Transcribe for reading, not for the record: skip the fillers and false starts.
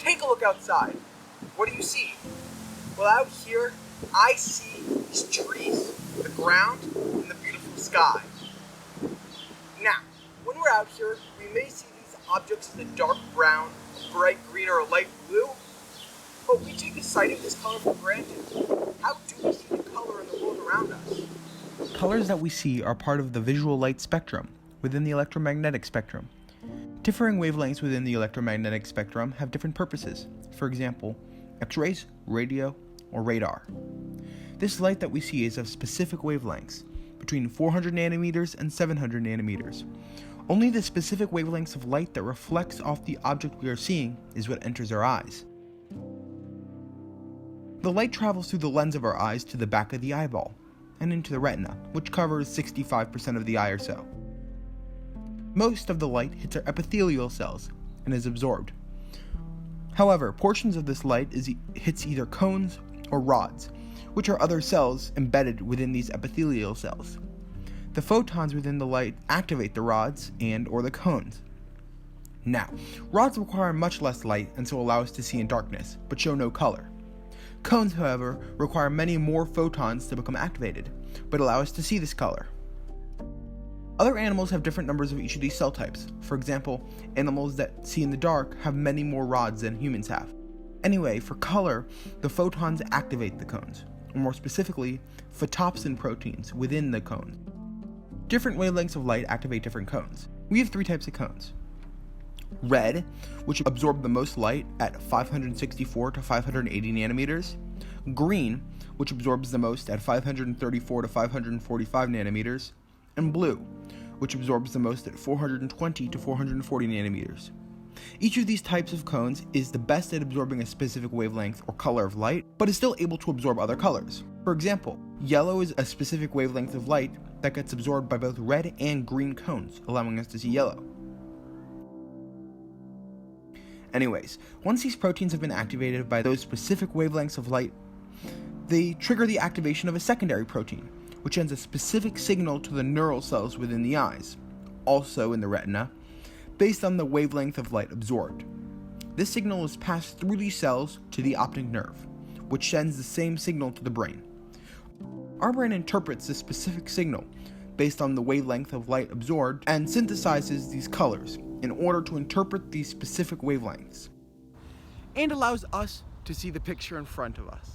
Take a look outside. What do you see? Well, out here, I see these trees, the ground, and the beautiful sky. Now, when we're out here, we may see these objects in a dark brown, bright green, or a light blue, but we take the sight of this color for granted. How do we see the color in the world around us? Colors that we see are part of the visual light spectrum within the electromagnetic spectrum. Differing wavelengths within the electromagnetic spectrum have different purposes. For example, X-rays, radio, or radar. This light that we see is of specific wavelengths, between 400 nanometers and 700 nanometers. Only the specific wavelengths of light that reflects off the object we are seeing is what enters our eyes. The light travels through the lens of our eyes to the back of the eyeball, and into the retina, which covers 65% of the eye or so. Most of the light hits our epithelial cells and is absorbed. However, portions of this light hits either cones or rods, which are other cells embedded within these epithelial cells. The photons within the light activate the rods and/or the cones. Now, rods require much less light and so allow us to see in darkness, but show no color. Cones, however, require many more photons to become activated, but allow us to see this color. Other animals have different numbers of each of these cell types. For example, animals that see in the dark have many more rods than humans have. Anyway, for color, the photons activate the cones, or more specifically, photopsin proteins within the cone. Different wavelengths of light activate different cones. We have three types of cones. Red, which absorb the most light at 564 to 580 nanometers. Green, which absorbs the most at 534 to 545 nanometers. And blue, which absorbs the most at 420 to 440 nanometers. Each of these types of cones is the best at absorbing a specific wavelength or color of light, but is still able to absorb other colors. For example, yellow is a specific wavelength of light that gets absorbed by both red and green cones, allowing us to see yellow. Anyways, once these proteins have been activated by those specific wavelengths of light, they trigger the activation of a secondary protein, which sends a specific signal to the neural cells within the eyes, also in the retina, based on the wavelength of light absorbed. This signal is passed through these cells to the optic nerve, which sends the same signal to the brain. Our brain interprets this specific signal based on the wavelength of light absorbed and synthesizes these colors in order to interpret these specific wavelengths, and allows us to see the picture in front of us.